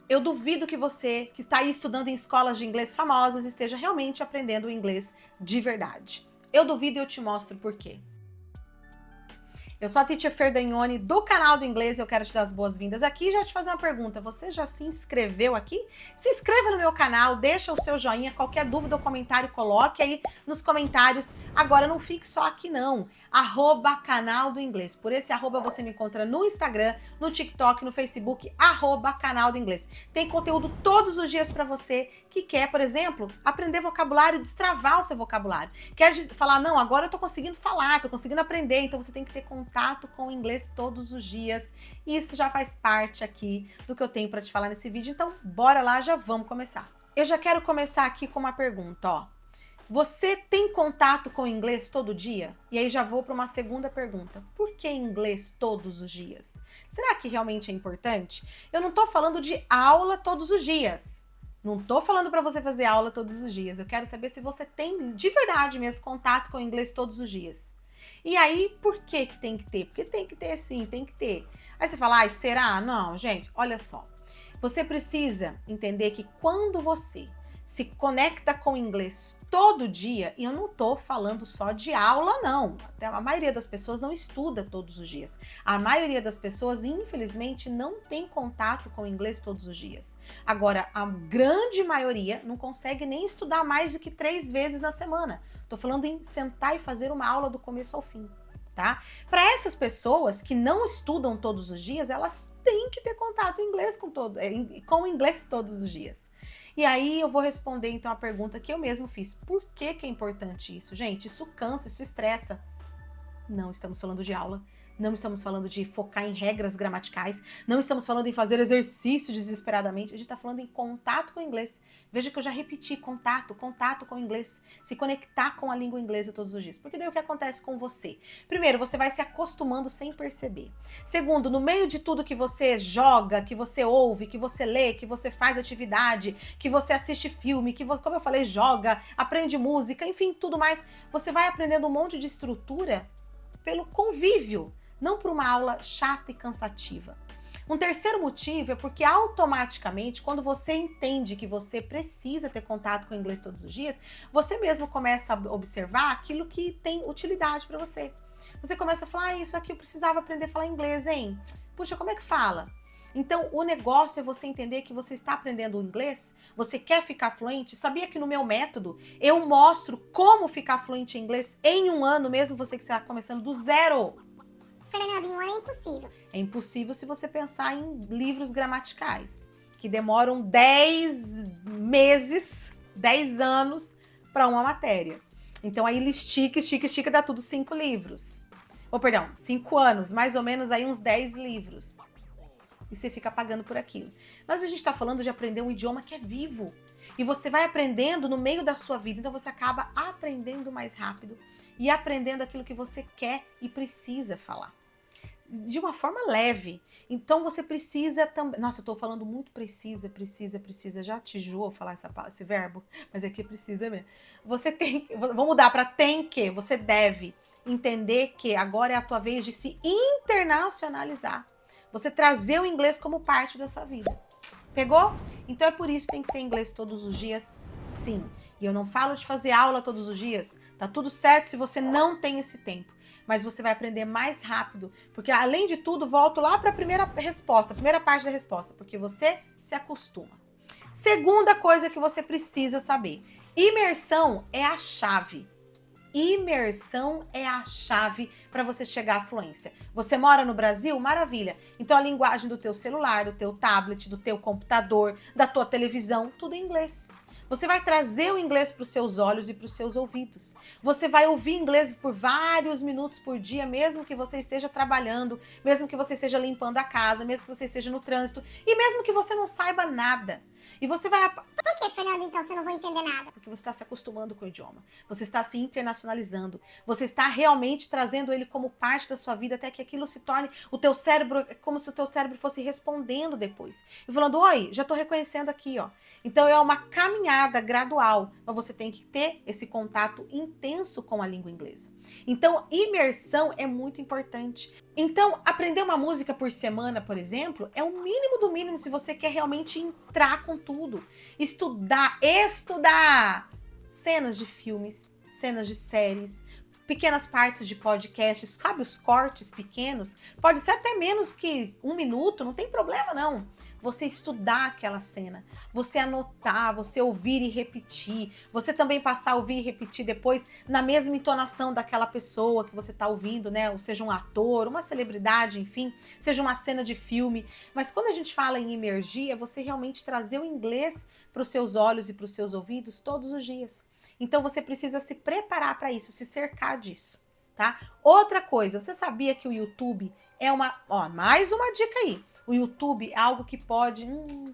Eu duvido que você, que está aí estudando em escolas de inglês famosas, esteja realmente aprendendo o inglês de verdade. Eu duvido e eu te mostro por quê. Eu sou a Teacher Ferdanhone do canal do inglês e eu quero te dar as boas-vindas aqui e já te fazer uma pergunta. Você já se inscreveu aqui? Se inscreva no meu canal, deixa o seu joinha, qualquer dúvida ou comentário, coloque aí nos comentários. Agora não fique só aqui não, @canal do inglês. Por esse arroba você me encontra no Instagram, no TikTok, no Facebook, @canal do inglês. Tem conteúdo todos os dias para você que quer, por exemplo, aprender vocabulário, destravar o seu vocabulário. Quer falar, não, agora eu tô conseguindo falar, tô conseguindo aprender, então você tem que ter contato com o inglês todos os dias. Isso já faz parte aqui do que eu tenho para te falar nesse vídeo, então bora lá, já vamos começar. Eu já quero começar aqui com uma pergunta, ó. Você tem contato com o inglês todo dia? E aí já vou para uma segunda pergunta. Por que inglês todos os dias? Será que realmente é importante? Eu não tô falando de aula todos os dias. Não tô falando para você fazer aula todos os dias. Eu quero saber se você tem de verdade mesmo contato com o inglês todos os dias. E aí, por que que tem que ter? Porque tem que ter sim, tem que ter. Aí você fala, ai, será? Não, gente, olha só. Você precisa entender que quando você se conecta com o inglês todo dia, e eu não tô falando só de aula, não. Até a maioria das pessoas não estuda todos os dias. A maioria das pessoas, infelizmente, não tem contato com o inglês todos os dias. Agora, a grande maioria não consegue nem estudar mais do que 3 vezes na semana. Tô falando em sentar e fazer uma aula do começo ao fim, tá? Para essas pessoas que não estudam todos os dias, elas têm que ter contato em inglês com o inglês todos os dias. E aí eu vou responder então a pergunta que eu mesmo fiz. Por que que é importante isso? Gente, isso cansa, isso estressa. Não estamos falando de aula. Não estamos falando de focar em regras gramaticais, não estamos falando em fazer exercícios desesperadamente, a gente está falando em contato com o inglês. Veja que eu já repeti, contato com o inglês, se conectar com a língua inglesa todos os dias. Porque daí o que acontece com você? Primeiro, você vai se acostumando sem perceber. Segundo, no meio de tudo que você joga, que você ouve, que você lê, que você faz atividade, que você assiste filme, que você, como eu falei, joga, aprende música, enfim, tudo mais, você vai aprendendo um monte de estrutura pelo convívio, não por uma aula chata e cansativa. Um terceiro motivo é porque automaticamente, quando você entende que você precisa ter contato com o inglês todos os dias, você mesmo começa a observar aquilo que tem utilidade para você. Você começa a falar, isso aqui eu precisava aprender a falar inglês, hein? Puxa, como é que fala? Então, o negócio é você entender que você está aprendendo o inglês, você quer ficar fluente. Sabia que no meu método eu mostro como ficar fluente em inglês em 1 ano, mesmo você que está começando do zero? Fernanda, em 1 ano é impossível. É impossível se você pensar em livros gramaticais, que demoram 10 meses, 10 anos para uma matéria. Então aí ele estica, dá tudo 5 livros. Ou perdão, 5 anos, mais ou menos aí uns 10 livros. E você fica pagando por aquilo. Mas a gente está falando de aprender um idioma que é vivo. E você vai aprendendo no meio da sua vida, então você acaba aprendendo mais rápido e aprendendo aquilo que você quer e precisa falar. De uma forma leve. Então você precisa também. Nossa, eu tô falando muito precisa. Já te enjoou falar esse verbo? Mas aqui precisa mesmo. Você tem. Vamos mudar para tem que. Você deve entender que agora é a tua vez de se internacionalizar. Você trazer o inglês como parte da sua vida. Pegou? Então é por isso que tem que ter inglês todos os dias, sim. E eu não falo de fazer aula todos os dias. Tá tudo certo se você não tem esse tempo. Mas você vai aprender mais rápido, porque além de tudo, volto lá para a primeira resposta, a primeira parte da resposta, porque você se acostuma. Segunda coisa que você precisa saber, imersão é a chave. Imersão é a chave para você chegar à fluência. Você mora no Brasil? Maravilha. Então a linguagem do teu celular, do teu tablet, do teu computador, da tua televisão, tudo em inglês. Você vai trazer o inglês para os seus olhos e para os seus ouvidos. Você vai ouvir inglês por vários minutos por dia, mesmo que você esteja trabalhando, mesmo que você esteja limpando a casa, mesmo que você esteja no trânsito e mesmo que você não saiba nada. E você vai Por que, Fernanda, então, você não vai entender nada? Porque você está se acostumando com o idioma, você está se internacionalizando, você está realmente trazendo ele como parte da sua vida até que aquilo se torne o teu cérebro, é como se o teu cérebro fosse respondendo depois. E falando, oi, já estou reconhecendo aqui, ó. Então é uma caminhada gradual, mas você tem que ter esse contato intenso com a língua inglesa. Então, imersão é muito importante. Então, aprender uma música por semana, por exemplo, é o mínimo do mínimo se você quer realmente entrar com tudo. Estudar cenas de filmes, cenas de séries, pequenas partes de podcasts, sabe, os cortes pequenos, pode ser até menos que 1 minuto, não tem problema não. Você estudar aquela cena, você anotar, você ouvir e repetir, você também passar a ouvir e repetir depois na mesma entonação daquela pessoa que você está ouvindo, né? Ou seja, um ator, uma celebridade, enfim, seja uma cena de filme. Mas quando a gente fala em imergir, é você realmente trazer o inglês para os seus olhos e para os seus ouvidos todos os dias. Então você precisa se preparar para isso, se cercar disso, tá? Outra coisa, você sabia que o YouTube é mais uma dica aí. O YouTube é algo que pode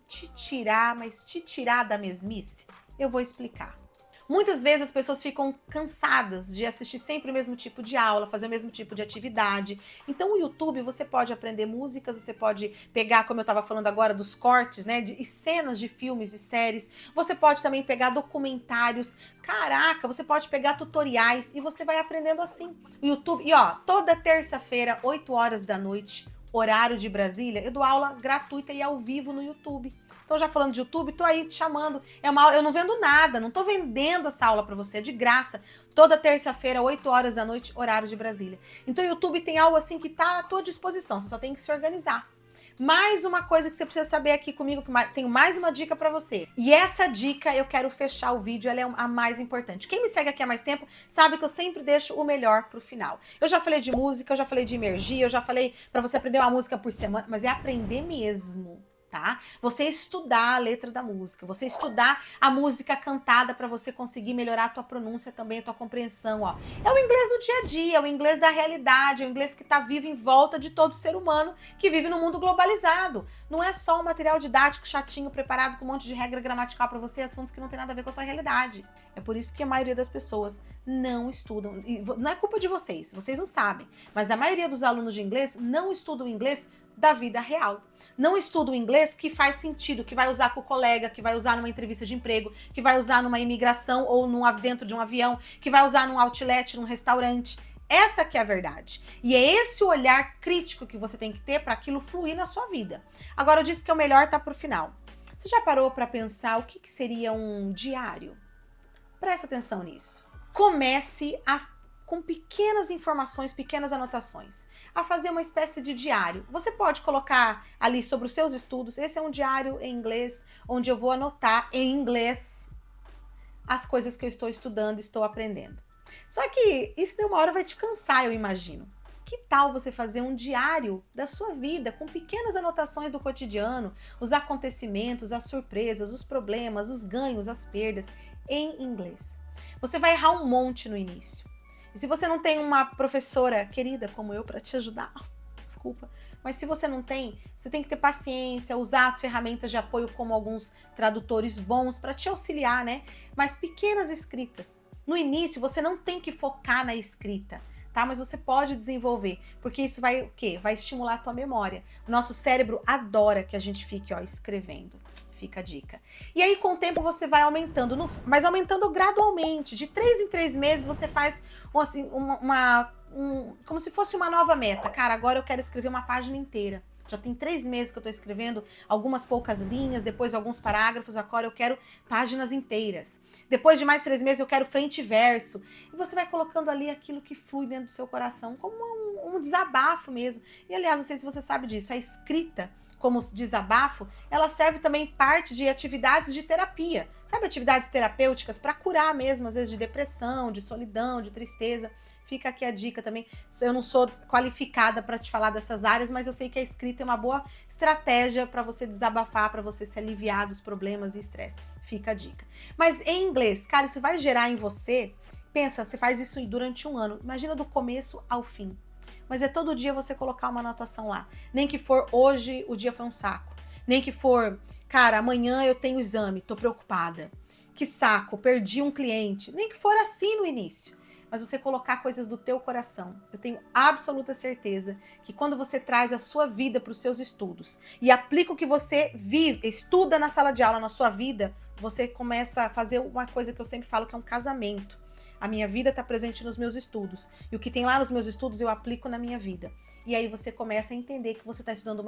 te tirar, mas te tirar da mesmice? Eu vou explicar. Muitas vezes as pessoas ficam cansadas de assistir sempre o mesmo tipo de aula, fazer o mesmo tipo de atividade. Então o YouTube, você pode aprender músicas, você pode pegar, como eu estava falando agora, dos cortes, né, e cenas de filmes e séries. Você pode também pegar documentários. Caraca, você pode pegar tutoriais e você vai aprendendo assim. O YouTube, e ó, toda terça-feira, 8 horas da noite, horário de Brasília, eu dou aula gratuita e ao vivo no YouTube. Então, já falando de YouTube, tô aí te chamando. É uma aula, eu não vendo nada, não tô vendendo essa aula para você, é de graça. Toda terça-feira, 8 horas da noite, horário de Brasília. Então, o YouTube tem algo assim que tá à tua disposição, você só tem que se organizar. Mais uma coisa que você precisa saber aqui comigo, que tenho mais uma dica para você. E essa dica, eu quero fechar o vídeo, ela é a mais importante. Quem me segue aqui há mais tempo sabe que eu sempre deixo o melhor pro final. Eu já falei de música, eu já falei de imergir, eu já falei para você aprender uma música por semana, mas é aprender mesmo. Tá? Você estudar a letra da música, você estudar a música cantada para você conseguir melhorar a tua pronúncia também, a tua compreensão, ó. É o inglês do dia a dia, é o inglês da realidade, é o inglês que tá vivo em volta de todo ser humano que vive no mundo globalizado. Não é só um material didático chatinho preparado com um monte de regra gramatical para você, assuntos que não tem nada a ver com a sua realidade. É por isso que a maioria das pessoas não estudam. E não é culpa de vocês não sabem, mas a maioria dos alunos de inglês não estudam inglês da vida real. Não estuda o inglês que faz sentido, que vai usar com o colega, que vai usar numa entrevista de emprego, que vai usar numa imigração ou dentro de um avião, que vai usar num outlet, num restaurante. Essa que é a verdade. E é esse o olhar crítico que você tem que ter para aquilo fluir na sua vida. Agora eu disse que o melhor tá pro final. Você já parou para pensar o que seria um diário? Presta atenção nisso. Comece com pequenas informações, pequenas anotações, a fazer uma espécie de diário. Você pode colocar ali sobre os seus estudos, esse é um diário em inglês, onde eu vou anotar em inglês as coisas que eu estou estudando, estou aprendendo. Só que isso de uma hora vai te cansar, eu imagino. Que tal você fazer um diário da sua vida, com pequenas anotações do cotidiano, os acontecimentos, as surpresas, os problemas, os ganhos, as perdas, em inglês? Você vai errar um monte no início. E se você não tem uma professora querida como eu para te ajudar, desculpa, mas se você não tem, você tem que ter paciência, usar as ferramentas de apoio como alguns tradutores bons para te auxiliar, né? Mas pequenas escritas. No início, você não tem que focar na escrita, tá? Mas você pode desenvolver, porque isso vai o quê? Vai estimular a tua memória. O nosso cérebro adora que a gente fique, ó, escrevendo. Fica a dica. E aí, com o tempo, você vai aumentando, mas aumentando gradualmente. De 3 em 3 meses, você faz assim, como se fosse uma nova meta. Cara, agora eu quero escrever uma página inteira. Já tem 3 meses que eu tô escrevendo algumas poucas linhas, depois alguns parágrafos, agora eu quero páginas inteiras. Depois de mais 3 meses, eu quero frente e verso. E você vai colocando ali aquilo que flui dentro do seu coração, como um desabafo mesmo. E, aliás, não sei se você sabe disso, a escrita, como desabafo, ela serve também parte de atividades de terapia. Sabe, atividades terapêuticas para curar mesmo, às vezes, de depressão, de solidão, de tristeza. Fica aqui a dica também. Eu não sou qualificada para te falar dessas áreas, mas eu sei que a escrita é uma boa estratégia para você desabafar, para você se aliviar dos problemas e estresse. Fica a dica. Mas em inglês, cara, isso vai gerar em você, pensa, você faz isso durante 1 ano. Imagina do começo ao fim. Mas é todo dia você colocar uma anotação lá. Nem que for hoje, o dia foi um saco. Nem que for, cara, amanhã eu tenho exame, tô preocupada. Que saco, perdi um cliente. Nem que for assim no início. Mas você colocar coisas do teu coração. Eu tenho absoluta certeza que quando você traz a sua vida para os seus estudos e aplica o que você vive, estuda na sala de aula, na sua vida, você começa a fazer uma coisa que eu sempre falo que é um casamento. A minha vida está presente nos meus estudos. E o que tem lá nos meus estudos eu aplico na minha vida. E aí você começa a entender que você está estudando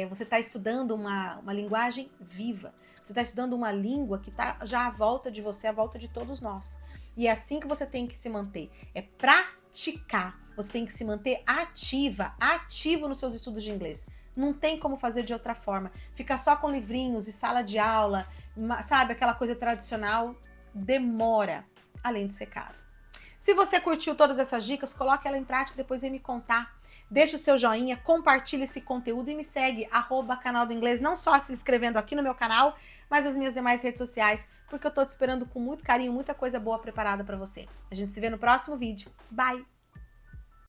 você está estudando uma linguagem viva. Você está estudando uma língua que está já à volta de você, à volta de todos nós. E é assim que você tem que se manter. É praticar. Você tem que se manter ativo nos seus estudos de inglês. Não tem como fazer de outra forma. Ficar só com livrinhos e sala de aula, sabe, aquela coisa tradicional, demora, além de ser caro. Se você curtiu todas essas dicas, coloque ela em prática e depois vem me contar. Deixa o seu joinha, compartilha esse conteúdo e me segue, @canal do inglês, não só se inscrevendo aqui no meu canal, mas nas minhas demais redes sociais, porque eu tô te esperando com muito carinho, muita coisa boa preparada para você. A gente se vê no próximo vídeo. Bye!